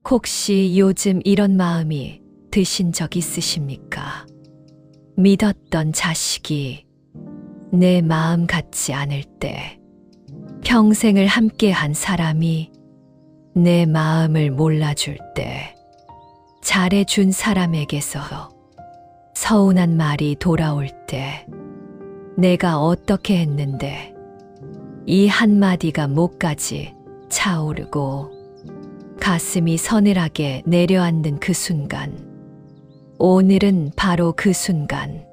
혹시 요즘 이런 마음이 드신 적 있으십니까? 믿었던 자식이 내 마음 같지 않을 때, 평생을 함께한 사람이 내 마음을 몰라줄 때, 잘해준 사람에게서 서운한 말이 돌아올 때, 내가 어떻게 했는데 이 한마디가 목까지 차오르고 가슴이 서늘하게 내려앉는 그 순간, 오늘은 바로 그 순간,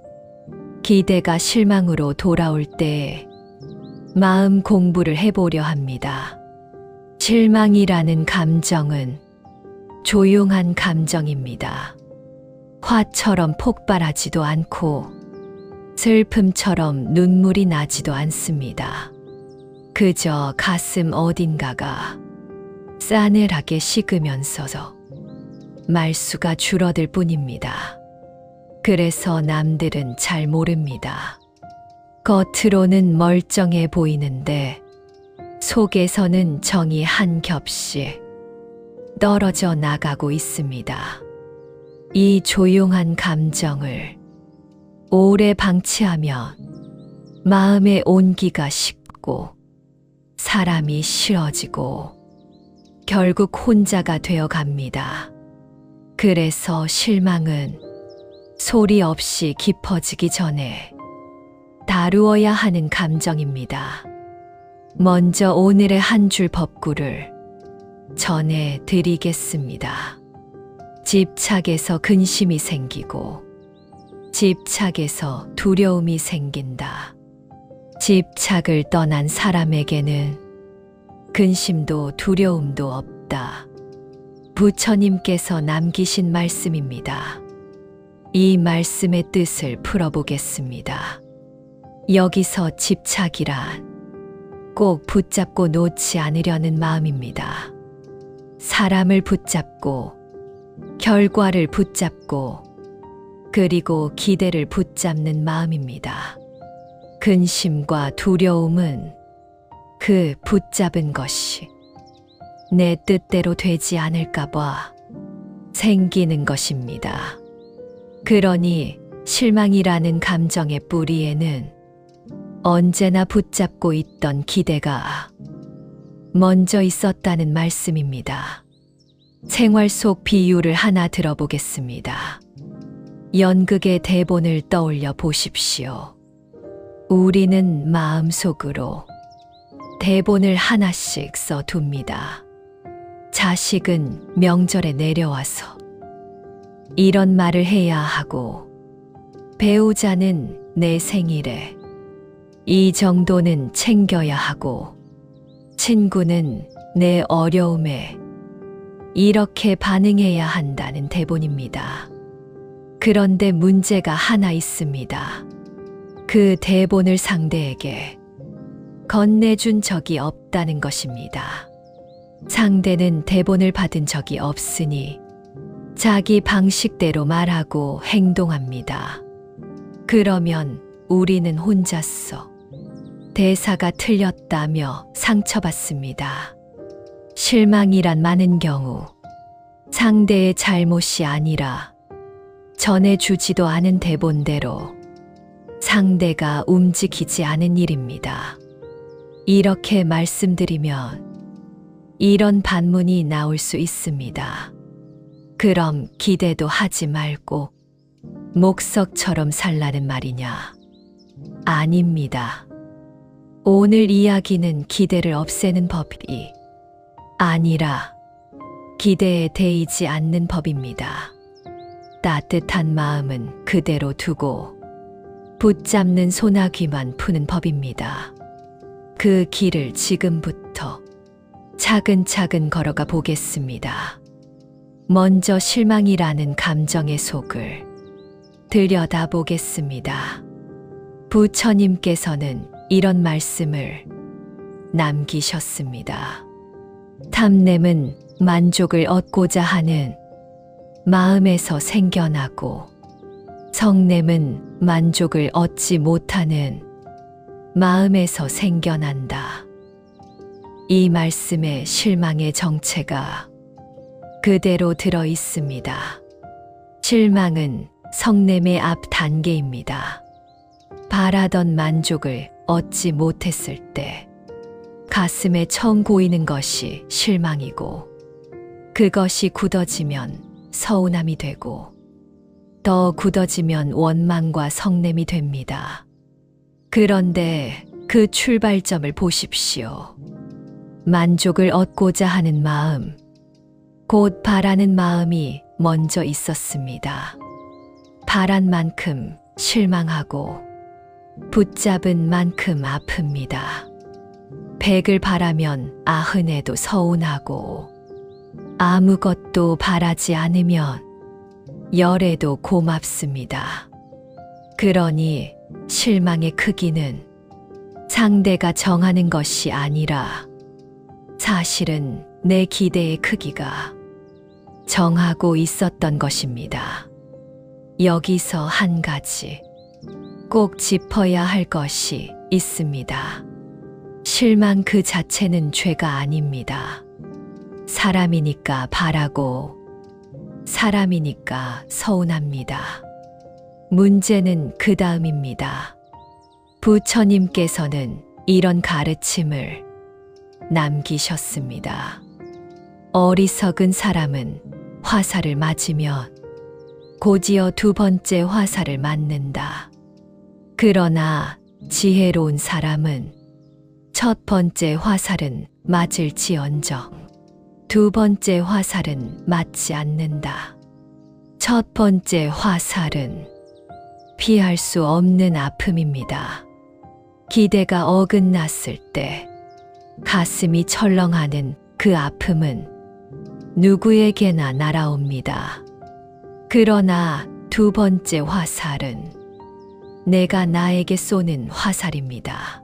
기대가 실망으로 돌아올 때에 마음 공부를 해보려 합니다. 실망이라는 감정은 조용한 감정입니다. 화처럼 폭발하지도 않고 슬픔처럼 눈물이 나지도 않습니다. 그저 가슴 어딘가가 싸늘하게 식으면서 말수가 줄어들 뿐입니다. 그래서 남들은 잘 모릅니다. 겉으로는 멀쩡해 보이는데 속에서는 정이 한 겹씩 떨어져 나가고 있습니다. 이 조용한 감정을 오래 방치하면 마음의 온기가 식고 사람이 싫어지고 결국 혼자가 되어 갑니다. 그래서 실망은 소리 없이 깊어지기 전에 다루어야 하는 감정입니다. 먼저 오늘의 한 줄 법구를 전해 드리겠습니다. 집착에서 근심이 생기고 집착에서 두려움이 생긴다. 집착을 떠난 사람에게는 근심도 두려움도 없다. 부처님께서 남기신 말씀입니다. 이 말씀의 뜻을 풀어보겠습니다. 여기서 집착이란 꼭 붙잡고 놓지 않으려는 마음입니다. 사람을 붙잡고 결과를 붙잡고 그리고 기대를 붙잡는 마음입니다. 근심과 두려움은 그 붙잡은 것이 내 뜻대로 되지 않을까 봐 생기는 것입니다. 그러니 실망이라는 감정의 뿌리에는 언제나 붙잡고 있던 기대가 먼저 있었다는 말씀입니다. 생활 속 비유를 하나 들어보겠습니다. 연극의 대본을 떠올려 보십시오. 우리는 마음속으로 대본을 하나씩 써둡니다. 자식은 명절에 내려와서 이런 말을 해야 하고, 배우자는 내 생일에 이 정도는 챙겨야 하고, 친구는 내 어려움에 이렇게 반응해야 한다는 대본입니다. 그런데 문제가 하나 있습니다. 그 대본을 상대에게 건네준 적이 없다는 것입니다. 상대는 대본을 받은 적이 없으니 자기 방식대로 말하고 행동합니다. 그러면 우리는 혼자서 대사가 틀렸다며 상처받습니다. 실망이란 많은 경우 상대의 잘못이 아니라 전해주지도 않은 대본대로 상대가 움직이지 않은 일입니다. 이렇게 말씀드리면 이런 반문이 나올 수 있습니다. 그럼 기대도 하지 말고 목석처럼 살라는 말이냐? 아닙니다. 오늘 이야기는 기대를 없애는 법이 아니라 기대에 대이지 않는 법입니다. 따뜻한 마음은 그대로 두고 붙잡는 소나기만 푸는 법입니다. 그 길을 지금부터 차근차근 걸어가 보겠습니다. 먼저 실망이라는 감정의 속을 들여다보겠습니다. 부처님께서는 이런 말씀을 남기셨습니다. 탐냄은 만족을 얻고자 하는 마음에서 생겨나고, 성냄은 만족을 얻지 못하는 마음에서 생겨난다. 이 말씀의 실망의 정체가 그대로 들어 있습니다. 실망은 성냄의 앞 단계입니다. 바라던 만족을 얻지 못했을 때 가슴에 청 고이는 것이 실망이고, 그것이 굳어지면 서운함이 되고, 더 굳어지면 원망과 성냄이 됩니다. 그런데 그 출발점을 보십시오. 만족을 얻고자 하는 마음, 곧 바라는 마음이 먼저 있었습니다. 바란 만큼 실망하고 붙잡은 만큼 아픕니다. 100을 바라면 90에도 서운하고, 아무것도 바라지 않으면 10에도 고맙습니다. 그러니 실망의 크기는 상대가 정하는 것이 아니라 사실은 내 기대의 크기가 정하고 있었던 것입니다. 여기서 한 가지 꼭 짚어야 할 것이 있습니다. 실망 그 자체는 죄가 아닙니다. 사람이니까 바라고 사람이니까 서운합니다. 문제는 그 다음입니다. 부처님께서는 이런 가르침을 남기셨습니다. 어리석은 사람은 화살을 맞으면 곧이어 두 번째 화살을 맞는다. 그러나 지혜로운 사람은 첫 번째 화살은 맞을지언정 두 번째 화살은 맞지 않는다. 첫 번째 화살은 피할 수 없는 아픔입니다. 기대가 어긋났을 때 가슴이 철렁하는 그 아픔은 누구에게나 날아옵니다. 그러나 두 번째 화살은 내가 나에게 쏘는 화살입니다.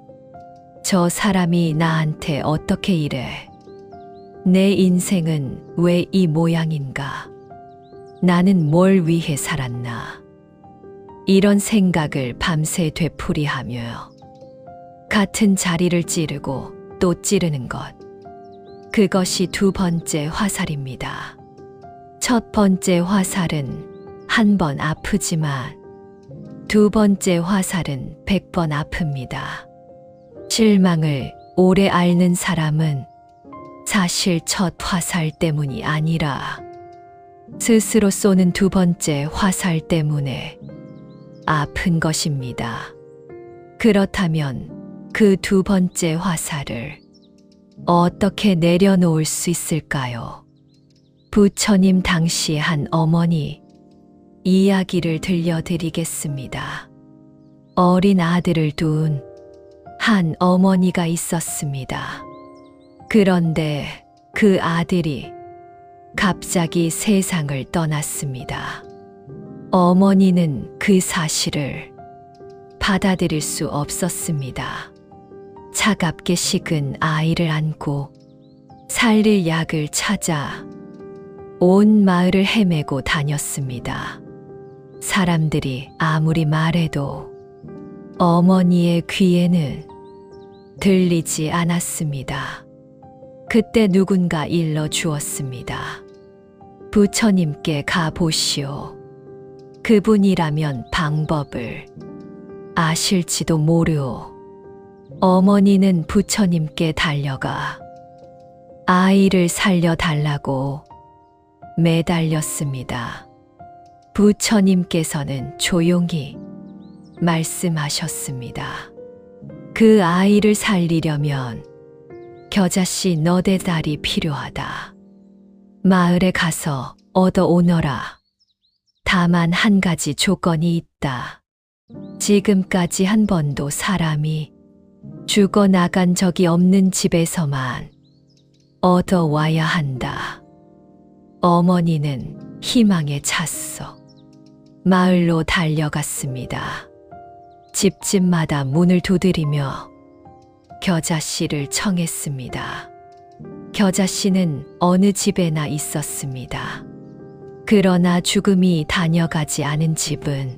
저 사람이 나한테 어떻게 이래? 내 인생은 왜 이 모양인가? 나는 뭘 위해 살았나? 이런 생각을 밤새 되풀이하며 같은 자리를 찌르고 또 찌르는 것. 그것이 두 번째 화살입니다. 첫 번째 화살은 한 번 아프지만 두 번째 화살은 100번 아픕니다. 실망을 오래 앓는 사람은 사실 첫 화살 때문이 아니라 스스로 쏘는 두 번째 화살 때문에 아픈 것입니다. 그렇다면 그 두 번째 화살을 어떻게 내려놓을 수 있을까요? 부처님 당시 한 어머니 이야기를 들려드리겠습니다. 어린 아들을 둔 한 어머니가 있었습니다. 그런데 그 아들이 갑자기 세상을 떠났습니다. 어머니는 그 사실을 받아들일 수 없었습니다. 차갑게 식은 아이를 안고 살릴 약을 찾아 온 마을을 헤매고 다녔습니다. 사람들이 아무리 말해도 어머니의 귀에는 들리지 않았습니다. 그때 누군가 일러 주었습니다. 부처님께 가보시오. 그분이라면 방법을 아실지도 모르오. 어머니는 부처님께 달려가 아이를 살려달라고 매달렸습니다. 부처님께서는 조용히 말씀하셨습니다. 그 아이를 살리려면 겨자씨 너댓 알이 필요하다. 마을에 가서 얻어오너라. 다만 한 가지 조건이 있다. 지금까지 한 번도 사람이 죽어나간 적이 없는 집에서만 얻어와야 한다. 어머니는 희망에 찼어 마을로 달려갔습니다. 집집마다 문을 두드리며 겨자씨를 청했습니다. 겨자씨는 어느 집에나 있었습니다. 그러나 죽음이 다녀가지 않은 집은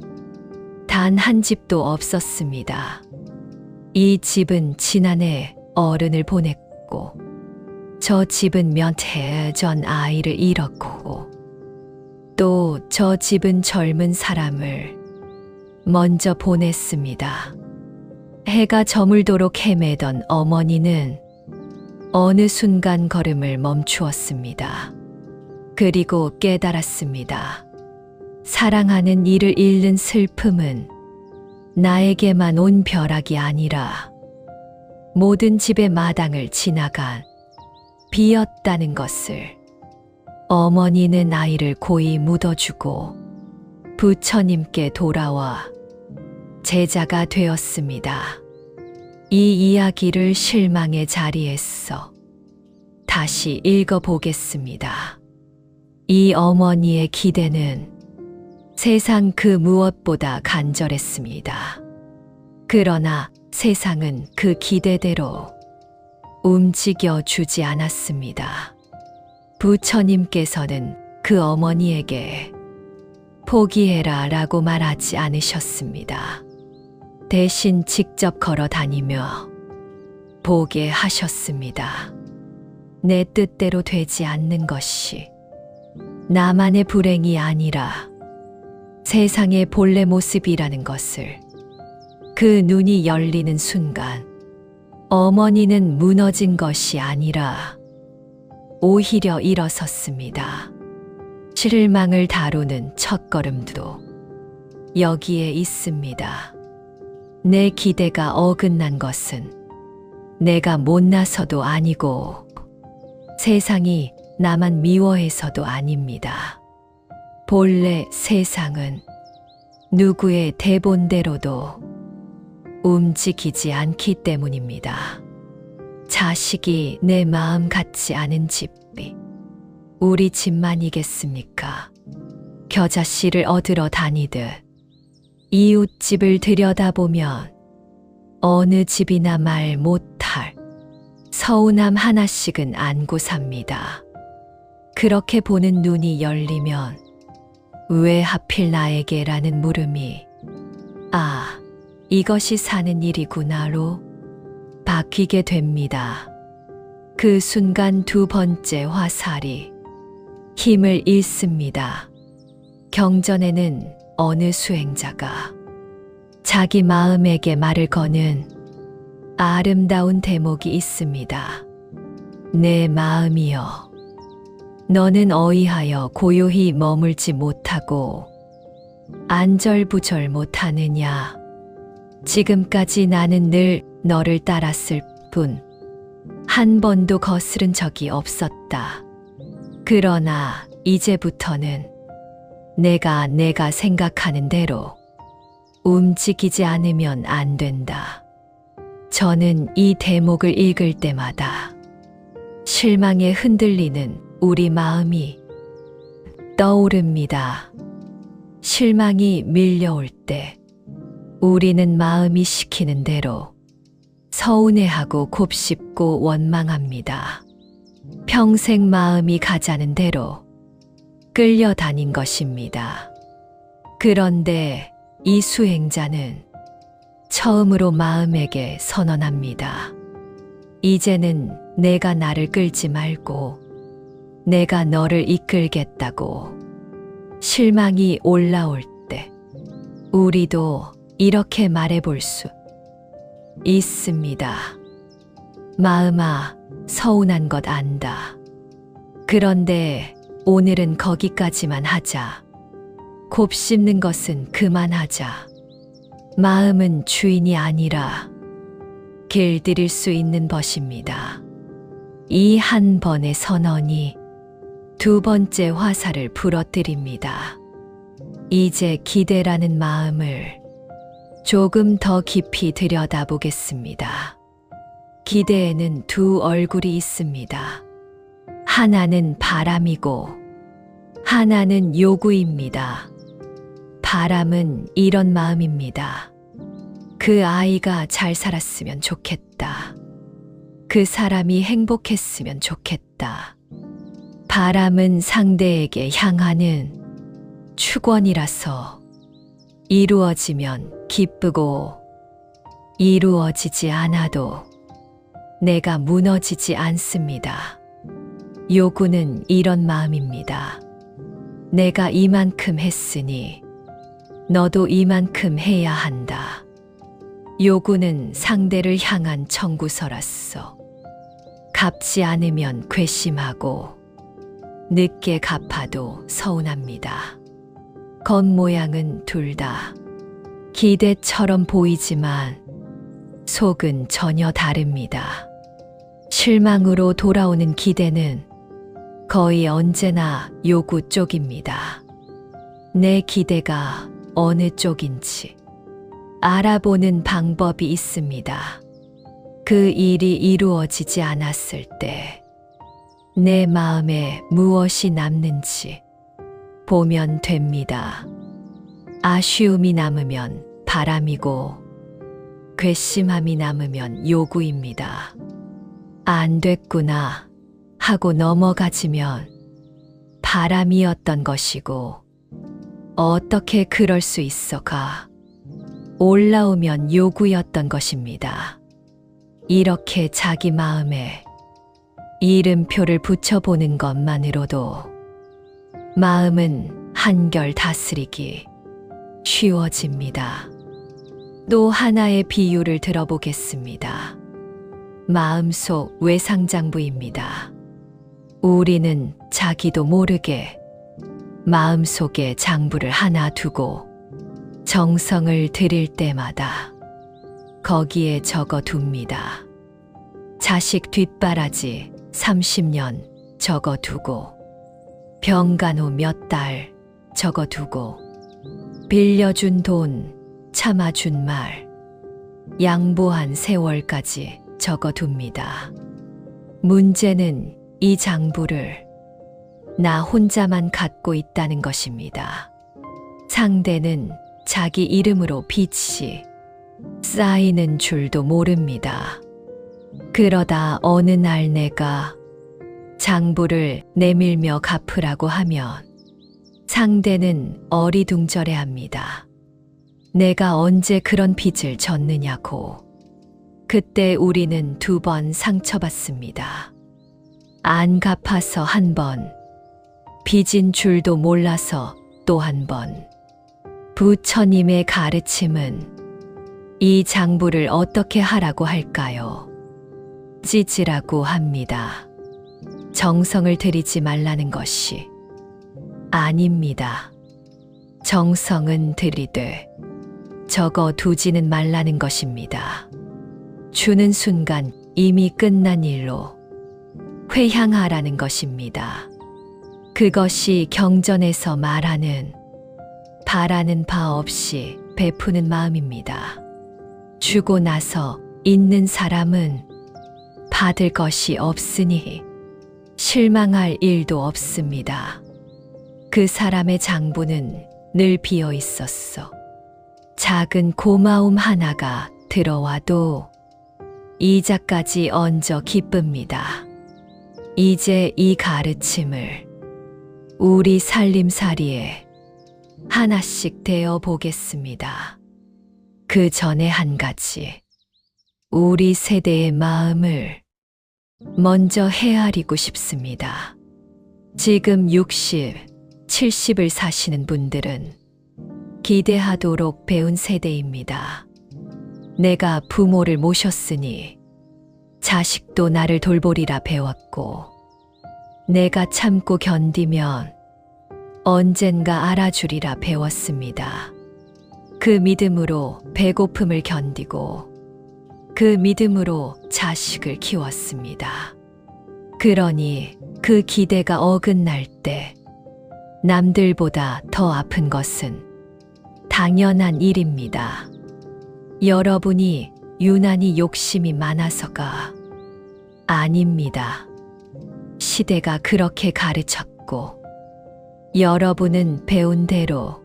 단 한 집도 없었습니다. 이 집은 지난해 어른을 보냈고 저 집은 몇 해 전 아이를 잃었고 또 저 집은 젊은 사람을 먼저 보냈습니다. 해가 저물도록 헤매던 어머니는 어느 순간 걸음을 멈추었습니다. 그리고 깨달았습니다. 사랑하는 이를 잃는 슬픔은 나에게만 온 벼락이 아니라 모든 집의 마당을 지나간 비였다는 것을. 어머니는 아이를 고이 묻어주고 부처님께 돌아와 제자가 되었습니다. 이 이야기를 실망의 자리에서 다시 읽어보겠습니다. 이 어머니의 기대는 세상 그 무엇보다 간절했습니다. 그러나 세상은 그 기대대로 움직여 주지 않았습니다. 부처님께서는 그 어머니에게 포기해라 라고 말하지 않으셨습니다. 대신 직접 걸어 다니며 보게 하셨습니다. 내 뜻대로 되지 않는 것이 나만의 불행이 아니라 세상의 본래 모습이라는 것을. 그 눈이 열리는 순간 어머니는 무너진 것이 아니라 오히려 일어섰습니다. 실망을 다루는 첫걸음도 여기에 있습니다. 내 기대가 어긋난 것은 내가 못나서도 아니고 세상이 나만 미워해서도 아닙니다. 본래 세상은 누구의 대본대로도 움직이지 않기 때문입니다. 자식이 내 마음 같지 않은 집이 우리 집만이겠습니까? 겨자씨를 얻으러 다니듯 이웃집을 들여다보면 어느 집이나 말 못할 서운함 하나씩은 안고 삽니다. 그렇게 보는 눈이 열리면 왜 하필 나에게라는 물음이 아, 이것이 사는 일이구나로 바뀌게 됩니다. 그 순간 두 번째 화살이 힘을 잃습니다. 경전에는 어느 수행자가 자기 마음에게 말을 거는 아름다운 대목이 있습니다. 내 마음이여, 너는 어이하여 고요히 머물지 못하고 안절부절 못하느냐. 지금까지 나는 늘 너를 따랐을 뿐 한 번도 거스른 적이 없었다. 그러나 이제부터는 내가 생각하는 대로 움직이지 않으면 안 된다. 저는 이 대목을 읽을 때마다 실망에 흔들리는 우리 마음이 떠오릅니다. 실망이 밀려올 때 우리는 마음이 시키는 대로 서운해하고 곱씹고 원망합니다. 평생 마음이 가자는 대로 끌려다닌 것입니다. 그런데 이 수행자는 처음으로 마음에게 선언합니다. 이제는 내가 나를 끌지 말고 내가 너를 이끌겠다고. 실망이 올라올 때 우리도 이렇게 말해볼 수 있습니다. 마음아, 서운한 것 안다. 그런데 오늘은 거기까지만 하자. 곱씹는 것은 그만하자. 마음은 주인이 아니라 길들일 수 있는 것입니다. 이 한 번의 선언이 두 번째 화살을 부러뜨립니다. 이제 기대라는 마음을 조금 더 깊이 들여다보겠습니다. 기대에는 두 얼굴이 있습니다. 하나는 바람이고 하나는 요구입니다. 바람은 이런 마음입니다. 그 아이가 잘 살았으면 좋겠다. 그 사람이 행복했으면 좋겠다. 바람은 상대에게 향하는 축원이라서 이루어지면 기쁘고 이루어지지 않아도 내가 무너지지 않습니다. 요구는 이런 마음입니다. 내가 이만큼 했으니 너도 이만큼 해야 한다. 요구는 상대를 향한 청구서라서 갚지 않으면 괘씸하고 늦게 갚아도 서운합니다. 겉모양은 둘 다 기대처럼 보이지만 속은 전혀 다릅니다. 실망으로 돌아오는 기대는 거의 언제나 요구 쪽입니다. 내 기대가 어느 쪽인지 알아보는 방법이 있습니다. 그 일이 이루어지지 않았을 때 내 마음에 무엇이 남는지 보면 됩니다. 아쉬움이 남으면 바람이고 괘씸함이 남으면 요구입니다. 안 됐구나 하고 넘어가지면 바람이었던 것이고 어떻게 그럴 수 있어가 올라오면 요구였던 것입니다. 이렇게 자기 마음에 이름표를 붙여보는 것만으로도 마음은 한결 다스리기 쉬워집니다. 또 하나의 비유를 들어보겠습니다. 마음속 외상장부입니다. 우리는 자기도 모르게 마음속에 장부를 하나 두고 정성을 들일 때마다 거기에 적어둡니다. 자식 뒷바라지 30년 적어두고 병간 후 몇 달 적어두고 빌려준 돈 참아준 말 양보한 세월까지 적어둡니다. 문제는 이 장부를 나 혼자만 갖고 있다는 것입니다. 상대는 자기 이름으로 빚이 쌓이는 줄도 모릅니다. 그러다 어느 날 내가 장부를 내밀며 갚으라고 하면 상대는 어리둥절해합니다. 내가 언제 그런 빚을 졌느냐고. 그때 우리는 2번 상처받습니다. 안 갚아서 1번, 빚인 줄도 몰라서 또 1번. 부처님의 가르침은 이 장부를 어떻게 하라고 할까요? 찢으라고 합니다. 정성을 들이지 말라는 것이 아닙니다. 정성은 들이되 적어두지는 말라는 것입니다. 주는 순간 이미 끝난 일로 회향하라는 것입니다. 그것이 경전에서 말하는 바라는 바 없이 베푸는 마음입니다. 주고 나서 있는 사람은 받을 것이 없으니 실망할 일도 없습니다. 그 사람의 장부는 늘 비어 있었어. 작은 고마움 하나가 들어와도 이자까지 얹어 기쁩니다. 이제 이 가르침을 우리 살림살이에 하나씩 대어 보겠습니다. 그 전에 한 가지, 우리 세대의 마음을 먼저 헤아리고 싶습니다. 지금 60, 70을 사시는 분들은 기대하도록 배운 세대입니다. 내가 부모를 모셨으니 자식도 나를 돌보리라 배웠고, 내가 참고 견디면 언젠가 알아주리라 배웠습니다. 그 믿음으로 배고픔을 견디고 그 믿음으로 자식을 키웠습니다. 그러니 그 기대가 어긋날 때 남들보다 더 아픈 것은 당연한 일입니다. 여러분이 유난히 욕심이 많아서가 아닙니다. 시대가 그렇게 가르쳤고 여러분은 배운 대로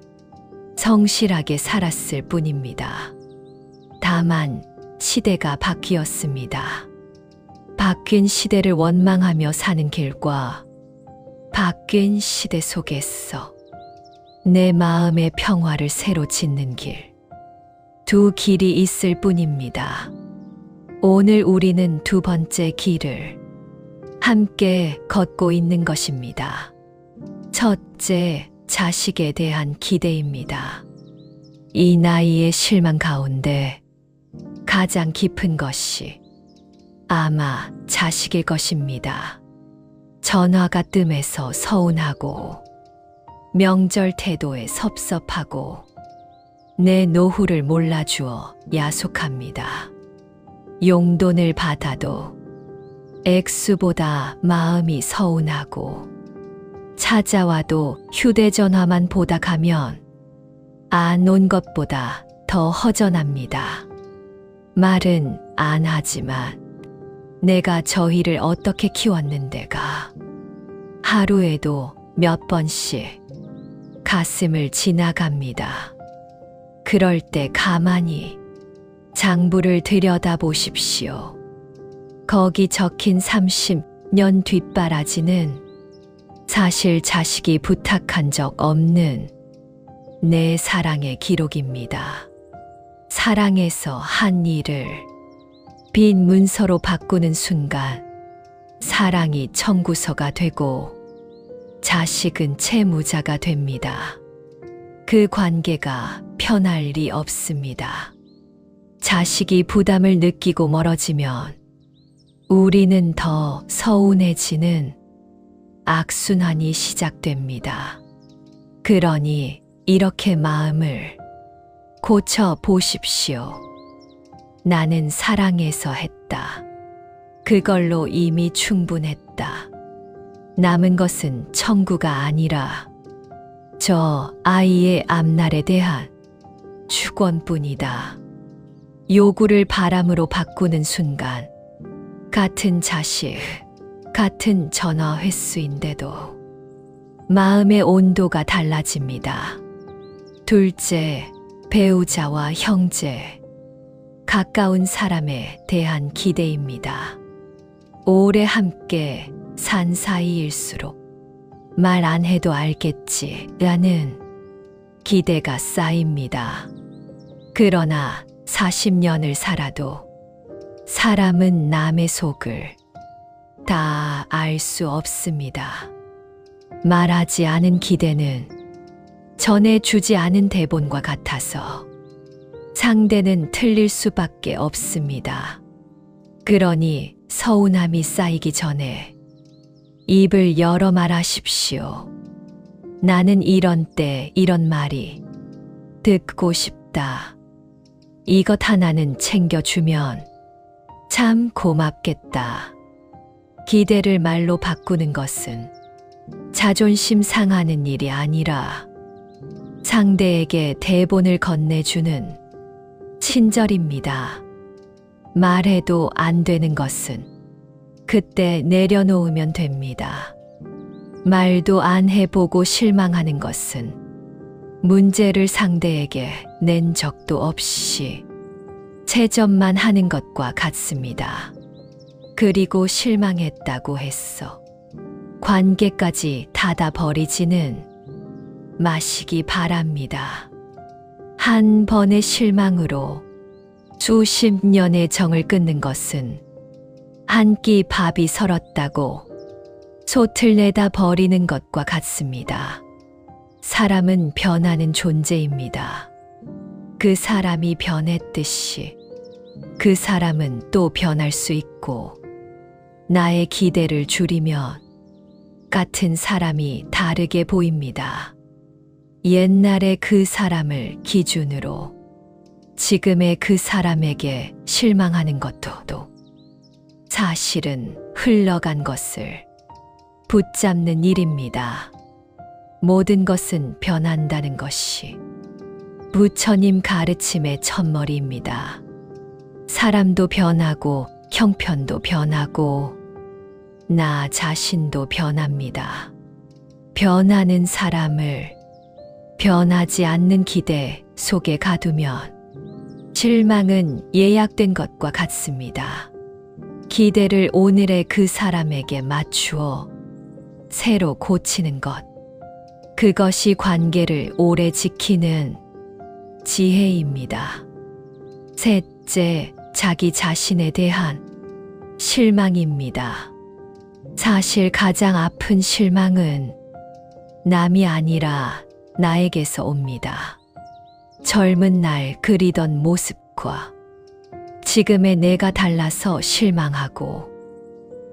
성실하게 살았을 뿐입니다. 다만 시대가 바뀌었습니다. 바뀐 시대를 원망하며 사는 길과 바뀐 시대 속에서 내 마음의 평화를 새로 짓는 길, 두 길이 있을 뿐입니다. 오늘 우리는 두 번째 길을 함께 걷고 있는 것입니다. 첫째, 자식에 대한 기대입니다. 이 나이의 실망 가운데 가장 깊은 것이 아마 자식일 것입니다. 전화가 뜸해서 서운하고 명절 태도에 섭섭하고 내 노후를 몰라주어 야속합니다. 용돈을 받아도 액수보다 마음이 서운하고 찾아와도 휴대전화만 보다 가면 안 온 것보다 더 허전합니다. 말은 안 하지만 내가 저희를 어떻게 키웠는데가 하루에도 몇 번씩 가슴을 지나갑니다. 그럴 때 가만히 장부를 들여다보십시오. 거기 적힌 30년 뒷바라지는 사실 자식이 부탁한 적 없는 내 사랑의 기록입니다. 사랑해서 한 일을 빈 문서로 바꾸는 순간 사랑이 청구서가 되고 자식은 채무자가 됩니다. 그 관계가 편할 리 없습니다. 자식이 부담을 느끼고 멀어지면 우리는 더 서운해지는 악순환이 시작됩니다. 그러니 이렇게 마음을 고쳐 보십시오. 나는 사랑해서 했다. 그걸로 이미 충분했다. 남은 것은 청구가 아니라 저 아이의 앞날에 대한 축원뿐이다. 요구를 바람으로 바꾸는 순간 같은 자식, 같은 전화 횟수인데도 마음의 온도가 달라집니다. 둘째, 배우자와 형제, 가까운 사람에 대한 기대입니다. 오래 함께 산 사이일수록 말 안 해도 알겠지라는 기대가 쌓입니다. 그러나 40년을 살아도 사람은 남의 속을 다 알 수 없습니다. 말하지 않은 기대는 전해주지 않은 대본과 같아서 상대는 틀릴 수밖에 없습니다. 그러니 서운함이 쌓이기 전에 입을 열어 말하십시오. 나는 이런 때 이런 말이 듣고 싶다. 이것 하나는 챙겨주면 참 고맙겠다. 기대를 말로 바꾸는 것은 자존심 상하는 일이 아니라 상대에게 대본을 건네주는 친절입니다. 말해도 안 되는 것은 그때 내려놓으면 됩니다. 말도 안 해보고 실망하는 것은 문제를 상대에게 낸 적도 없이 채점만 하는 것과 같습니다. 그리고 실망했다고 했어 관계까지 닫아버리지는 마시기 바랍니다. 한 번의 실망으로 수십 년의 정을 끊는 것은 한 끼 밥이 설었다고 솥을 내다 버리는 것과 같습니다. 사람은 변하는 존재입니다. 그 사람이 변했듯이 그 사람은 또 변할 수 있고 나의 기대를 줄이면 같은 사람이 다르게 보입니다. 옛날의 그 사람을 기준으로 지금의 그 사람에게 실망하는 것도 사실은 흘러간 것을 붙잡는 일입니다. 모든 것은 변한다는 것이 부처님 가르침의 첫머리입니다. 사람도 변하고 형편도 변하고 나 자신도 변합니다. 변하는 사람을 변하지 않는 기대 속에 가두면 실망은 예약된 것과 같습니다. 기대를 오늘의 그 사람에게 맞추어 새로 고치는 것. 그것이 관계를 오래 지키는 지혜입니다. 셋째, 자기 자신에 대한 실망입니다. 사실 가장 아픈 실망은 남이 아니라 나에게서 옵니다. 젊은 날 그리던 모습과 지금의 내가 달라서 실망하고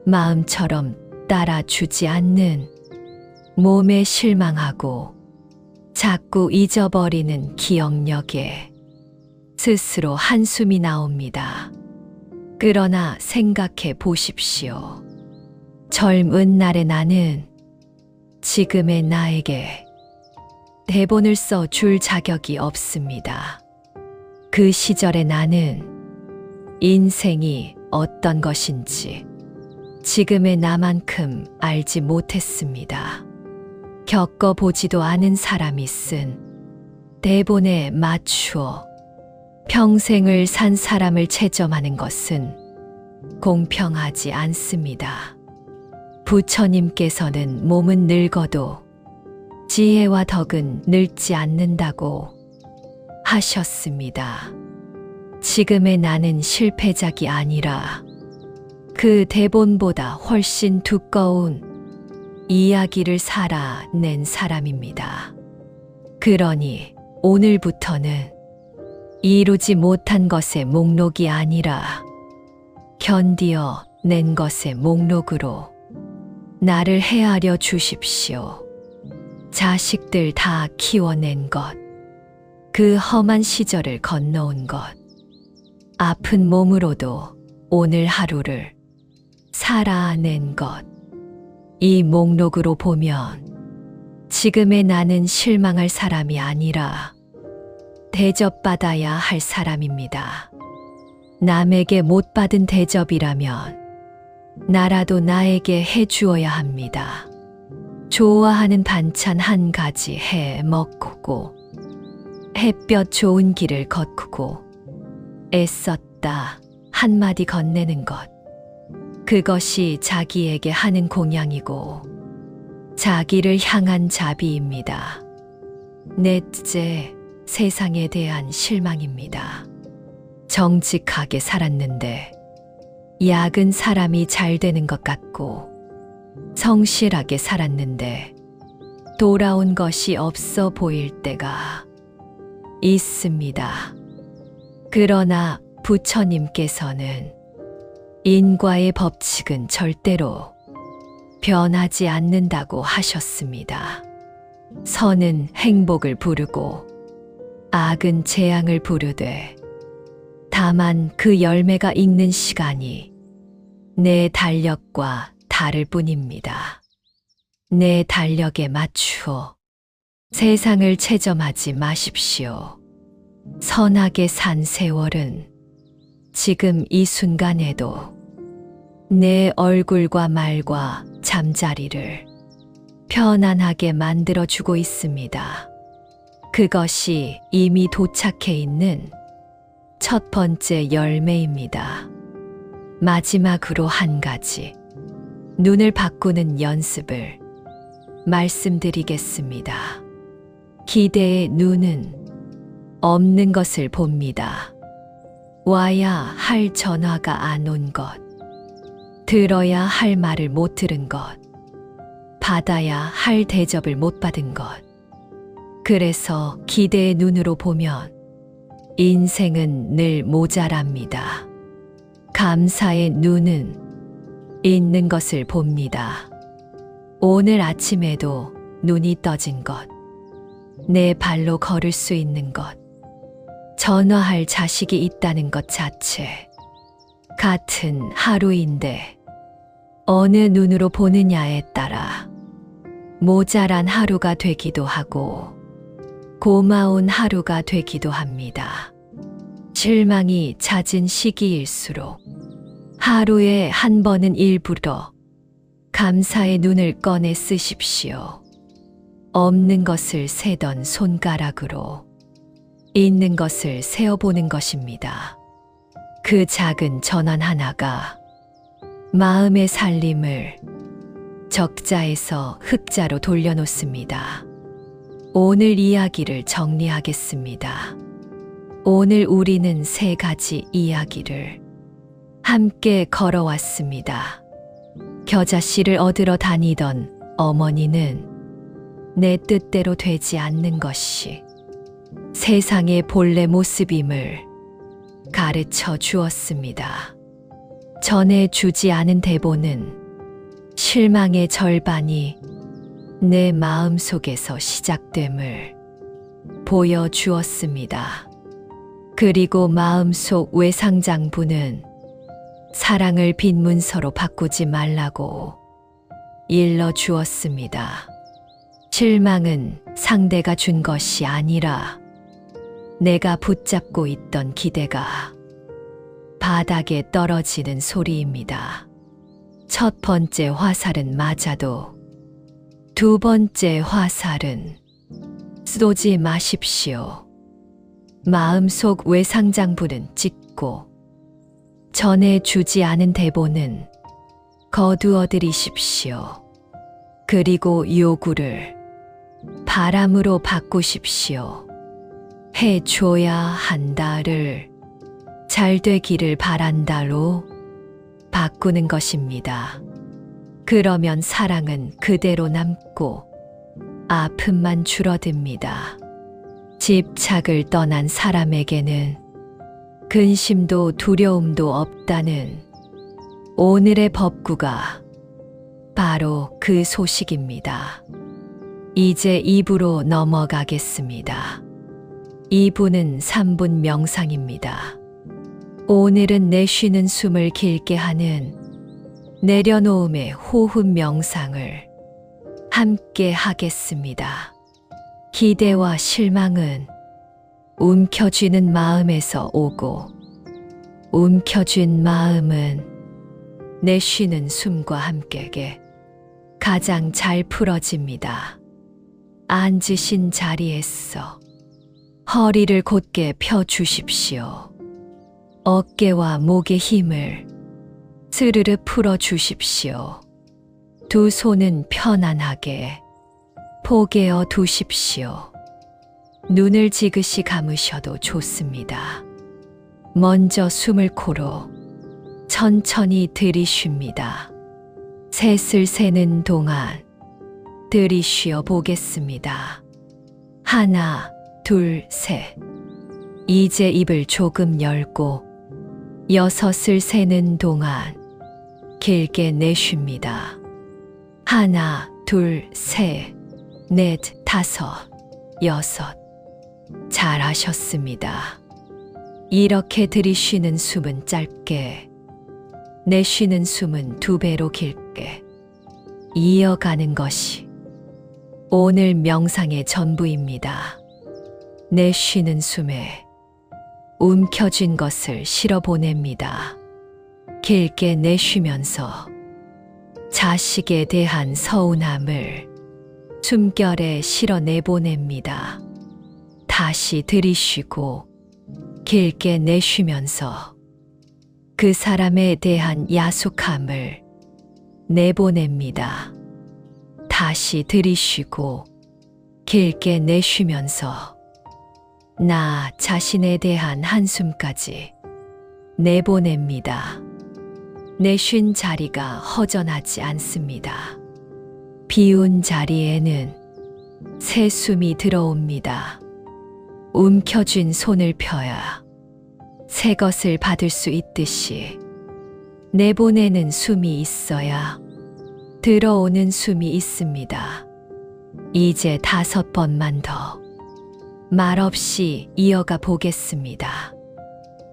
마음처럼 따라주지 않는 몸에 실망하고 자꾸 잊어버리는 기억력에 스스로 한숨이 나옵니다. 그러나 생각해 보십시오. 젊은 날의 나는 지금의 나에게 대본을 써 줄 자격이 없습니다. 그 시절의 나는 인생이 어떤 것인지 지금의 나만큼 알지 못했습니다. 겪어보지도 않은 사람이 쓴 대본에 맞추어 평생을 산 사람을 채점하는 것은 공평하지 않습니다. 부처님께서는 몸은 늙어도 지혜와 덕은 늙지 않는다고 하셨습니다. 지금의 나는 실패작이 아니라 그 대본보다 훨씬 두꺼운 이야기를 살아낸 사람입니다. 그러니 오늘부터는 이루지 못한 것의 목록이 아니라 견디어 낸 것의 목록으로 나를 헤아려 주십시오. 자식들 다 키워낸 것, 그 험한 시절을 건너온 것, 아픈 몸으로도 오늘 하루를 살아낸 것, 이 목록으로 보면 지금의 나는 실망할 사람이 아니라 대접받아야 할 사람입니다. 남에게 못 받은 대접이라면 나라도 나에게 해 주어야 합니다. 좋아하는 반찬 한 가지 해 먹고 햇볕 좋은 길을 걷고 애썼다 한마디 건네는 것, 그것이 자기에게 하는 공양이고 자기를 향한 자비입니다. 넷째, 세상에 대한 실망입니다. 정직하게 살았는데 약은 사람이 잘 되는 것 같고 성실하게 살았는데 돌아온 것이 없어 보일 때가 있습니다. 그러나 부처님께서는 인과의 법칙은 절대로 변하지 않는다고 하셨습니다. 선은 행복을 부르고 악은 재앙을 부르되 다만 그 열매가 익는 시간이 내 달력과 다를 뿐입니다. 내 달력에 맞추어 세상을 채점하지 마십시오. 선하게 산 세월은 지금 이 순간에도 내 얼굴과 말과 잠자리를 편안하게 만들어주고 있습니다. 그것이 이미 도착해 있는 첫 번째 열매입니다. 마지막으로 한 가지, 눈을 바꾸는 연습을 말씀드리겠습니다. 기대의 눈은 없는 것을 봅니다. 와야 할 전화가 안 온 것, 들어야 할 말을 못 들은 것, 받아야 할 대접을 못 받은 것. 그래서 기대의 눈으로 보면 인생은 늘 모자랍니다. 감사의 눈은 있는 것을 봅니다. 오늘 아침에도 눈이 떠진 것, 내 발로 걸을 수 있는 것, 전화할 자식이 있다는 것 자체, 같은 하루인데 어느 눈으로 보느냐에 따라 모자란 하루가 되기도 하고 고마운 하루가 되기도 합니다. 실망이 잦은 시기일수록 하루에 한 번은 일부러 감사의 눈을 꺼내 쓰십시오. 없는 것을 세던 손가락으로 있는 것을 세어보는 것입니다. 그 작은 전환 하나가 마음의 살림을 적자에서 흑자로 돌려놓습니다. 오늘 이야기를 정리하겠습니다. 오늘 우리는 세 가지 이야기를 함께 걸어왔습니다. 겨자씨를 얻으러 다니던 어머니는 내 뜻대로 되지 않는 것이 세상의 본래 모습임을 가르쳐 주었습니다. 전해 주지 않은 대본은 실망의 절반이 내 마음 속에서 시작됨을 보여주었습니다. 그리고 마음속 외상장부는 사랑을 빈 문서로 바꾸지 말라고 일러주었습니다. 실망은 상대가 준 것이 아니라 내가 붙잡고 있던 기대가 바닥에 떨어지는 소리입니다. 첫 번째 화살은 맞아도 두 번째 화살은 쏘지 마십시오. 마음속 외상장부는 찍고 전해주지 않은 대본은 거두어들이십시오. 그리고 요구를 바람으로 바꾸십시오. 해줘야 한다를 잘 되기를 바란다로 바꾸는 것입니다. 그러면 사랑은 그대로 남고 아픔만 줄어듭니다. 집착을 떠난 사람에게는 근심도 두려움도 없다는 오늘의 법구가 바로 그 소식입니다. 이제 2부로 넘어가겠습니다. 2부는 3분 명상입니다. 오늘은 내쉬는 숨을 길게 하는 내려놓음의 호흡 명상을 함께 하겠습니다. 기대와 실망은 움켜쥐는 마음에서 오고 움켜쥔 마음은 내쉬는 숨과 함께 가장 잘 풀어집니다. 앉으신 자리에서 허리를 곧게 펴주십시오. 어깨와 목의 힘을 스르르 풀어주십시오. 두 손은 편안하게 포개어 두십시오. 눈을 지그시 감으셔도 좋습니다. 먼저 숨을 코로 천천히 들이쉽니다. 셋을 세는 동안 들이쉬어 보겠습니다. 하나, 둘, 셋. 이제 입을 조금 열고 6을 세는 동안 길게 내쉽니다. 하나, 둘, 셋, 넷, 5, 6. 잘하셨습니다. 이렇게 들이쉬는 숨은 짧게, 내쉬는 숨은 2배로 길게 이어가는 것이 오늘 명상의 전부입니다. 내쉬는 숨에 움켜쥔 것을 실어보냅니다. 길게 내쉬면서 자식에 대한 서운함을 숨결에 실어내보냅니다. 다시 들이쉬고 길게 내쉬면서 그 사람에 대한 야속함을 내보냅니다. 다시 들이쉬고 길게 내쉬면서 나 자신에 대한 한숨까지 내보냅니다. 내쉰 자리가 허전하지 않습니다. 비운 자리에는 새 숨이 들어옵니다. 움켜쥔 손을 펴야 새 것을 받을 수 있듯이 내보내는 숨이 있어야 들어오는 숨이 있습니다. 이제 5번만 더 말없이 이어가 보겠습니다.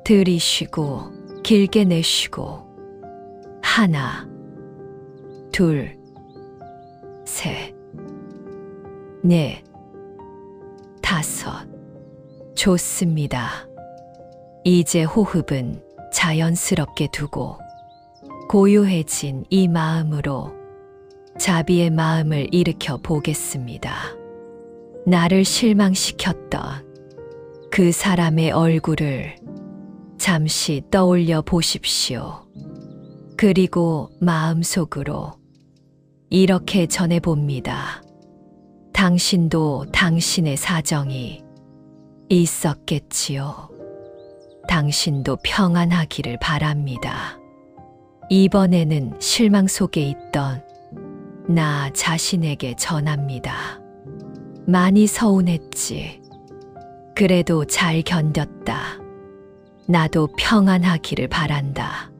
들이쉬고 길게 내쉬고 하나, 둘, 셋, 넷, 5. 좋습니다. 이제 호흡은 자연스럽게 두고 고요해진 이 마음으로 자비의 마음을 일으켜 보겠습니다. 나를 실망시켰던 그 사람의 얼굴을 잠시 떠올려 보십시오. 그리고 마음속으로 이렇게 전해봅니다. 당신도 당신의 사정이 있었겠지요. 당신도 평안하기를 바랍니다. 이번에는 실망 속에 있던 나 자신에게 전합니다. 많이 서운했지. 그래도 잘 견뎠다. 나도 평안하기를 바란다.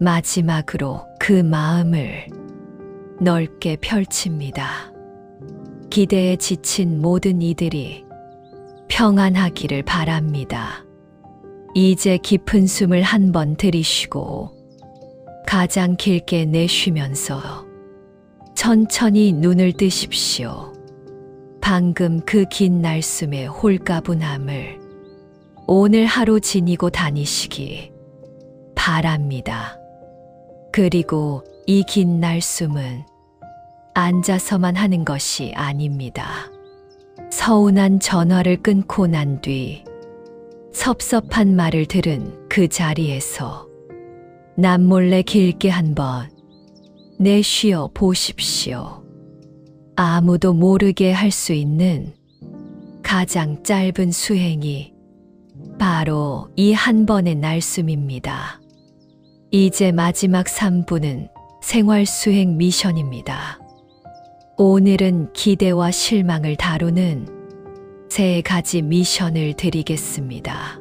마지막으로 그 마음을 넓게 펼칩니다. 기대에 지친 모든 이들이 평안하기를 바랍니다. 이제 깊은 숨을 한 번 들이쉬고 가장 길게 내쉬면서 천천히 눈을 뜨십시오. 방금 그 긴 날숨의 홀가분함을 오늘 하루 지니고 다니시기 바랍니다. 그리고 이 긴 날숨은 앉아서만 하는 것이 아닙니다. 서운한 전화를 끊고 난 뒤 섭섭한 말을 들은 그 자리에서 남몰래 길게 한번 내쉬어 보십시오. 아무도 모르게 할 수 있는 가장 짧은 수행이 바로 이 한 번의 날숨입니다. 이제 마지막 3분은 생활 수행 미션입니다. 오늘은 기대와 실망을 다루는 3가지 미션을 드리겠습니다.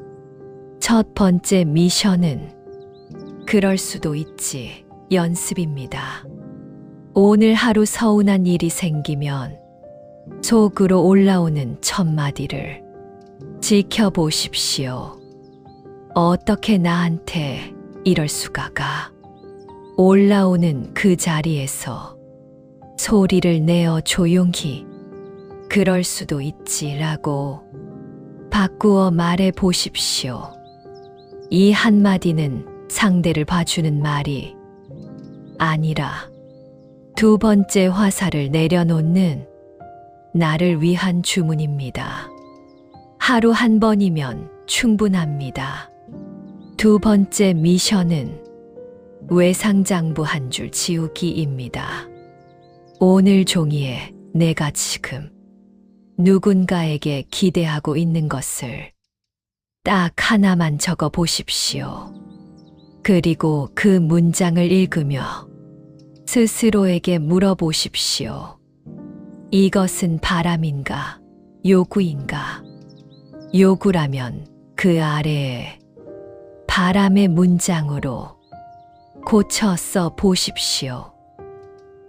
첫 번째 미션은 그럴 수도 있지 연습입니다. 오늘 하루 서운한 일이 생기면 속으로 올라오는 첫마디를 지켜보십시오. 어떻게 나한테 이럴 수가가? 올라오는 그 자리에서 소리를 내어 조용히 그럴 수도 있지라고 바꾸어 말해 보십시오. 이 한마디는 상대를 봐주는 말이 아니라 2번째 화살을 내려놓는 나를 위한 주문입니다. 하루 한 번이면 충분합니다. 2번째 미션은 외상장부 한 줄 지우기입니다. 오늘 종이에 내가 지금 누군가에게 기대하고 있는 것을 딱 하나만 적어 보십시오. 그리고 그 문장을 읽으며 스스로에게 물어보십시오. 이것은 바람인가? 요구인가? 요구라면 그 아래에 바람의 문장으로 고쳐 써 보십시오.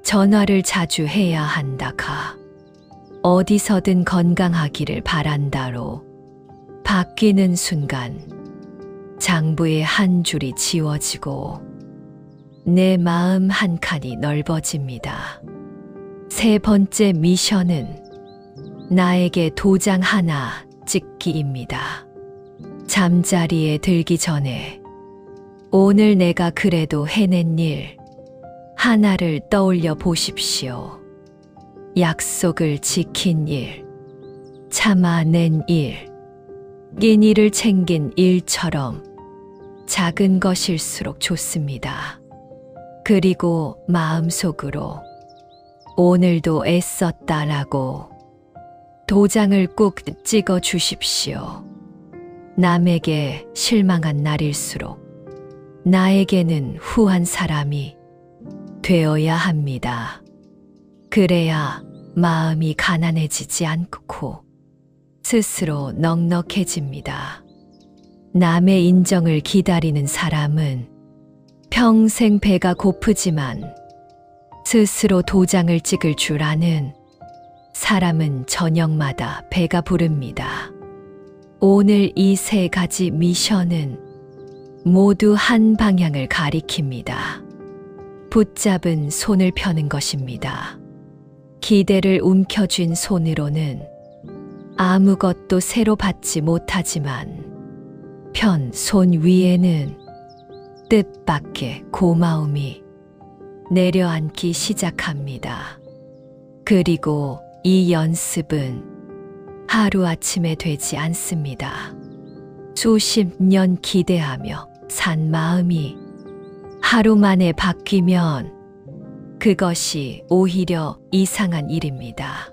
전화를 자주 해야 한다가 어디서든 건강하기를 바란다로 바뀌는 순간 장부의 한 줄이 지워지고 내 마음 한 칸이 넓어집니다. 3번째 미션은 나에게 도장 하나 찍기입니다. 잠자리에 들기 전에 오늘 내가 그래도 해낸 일 하나를 떠올려 보십시오. 약속을 지킨 일, 참아낸 일, 긴 일을 챙긴 일처럼 작은 것일수록 좋습니다. 그리고 마음속으로 오늘도 애썼다라고 도장을 꾹 찍어 주십시오. 남에게 실망한 날일수록 나에게는 후한 사람이 되어야 합니다. 그래야 마음이 가난해지지 않고 스스로 넉넉해집니다. 남의 인정을 기다리는 사람은 평생 배가 고프지만 스스로 도장을 찍을 줄 아는 사람은 저녁마다 배가 부릅니다. 오늘 이 3가지 미션은 모두 한 방향을 가리킵니다. 붙잡은 손을 펴는 것입니다. 기대를 움켜쥔 손으로는 아무것도 새로 받지 못하지만 편 손 위에는 뜻밖의 고마움이 내려앉기 시작합니다. 그리고 이 연습은 하루아침에 되지 않습니다. 수십 년 기대하며 산 마음이 하루 만에 바뀌면 그것이 오히려 이상한 일입니다.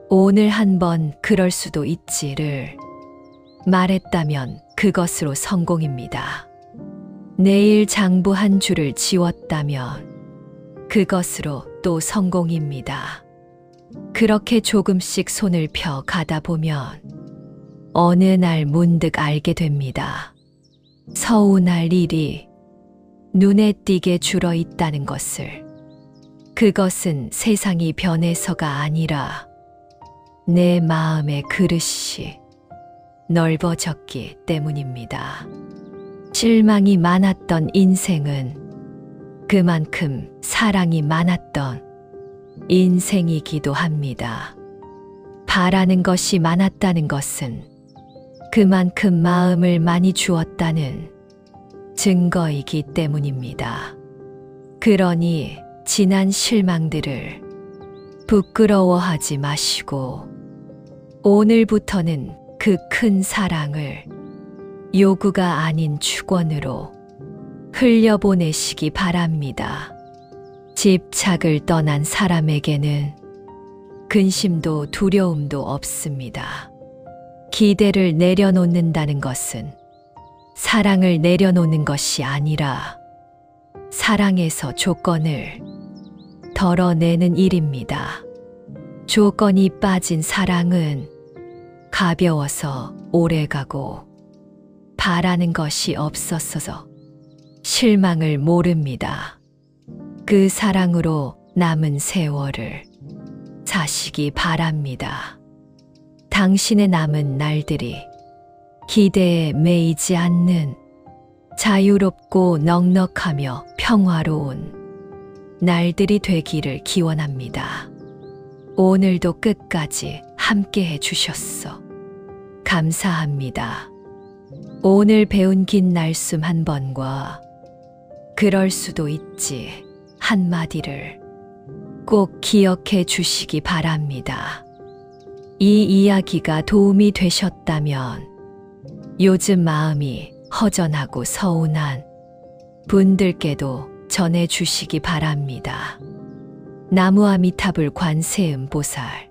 오늘 한번 그럴 수도 있지를 말했다면 그것으로 성공입니다. 내일 장부 한 줄을 지웠다면 그것으로 또 성공입니다. 그렇게 조금씩 손을 펴 가다 보면 어느 날 문득 알게 됩니다. 서운할 일이 눈에 띄게 줄어 있다는 것을. 그것은 세상이 변해서가 아니라 내 마음의 그릇이 넓어졌기 때문입니다. 실망이 많았던 인생은 그만큼 사랑이 많았던 인생이기도 합니다. 바라는 것이 많았다는 것은 그만큼 마음을 많이 주었다는 증거이기 때문입니다. 그러니 지난 실망들을 부끄러워하지 마시고 오늘부터는 그 큰 사랑을 요구가 아닌 축원으로 흘려보내시기 바랍니다. 집착을 떠난 사람에게는 근심도 두려움도 없습니다. 기대를 내려놓는다는 것은 사랑을 내려놓는 것이 아니라 사랑에서 조건을 덜어내는 일입니다. 조건이 빠진 사랑은 가벼워서 오래가고 바라는 것이 없었어서 실망을 모릅니다. 그 사랑으로 남은 세월을 사시기 바랍니다. 당신의 남은 날들이 기대에 매이지 않는 자유롭고 넉넉하며 평화로운 날들이 되기를 기원합니다. 오늘도 끝까지 함께 해주셨어. 감사합니다. 오늘 배운 긴 날숨 한 번과 그럴 수도 있지 한마디를 꼭 기억해 주시기 바랍니다. 이 이야기가 도움이 되셨다면 요즘 마음이 허전하고 서운한 분들께도 전해 주시기 바랍니다. 나무아미타불 관세음보살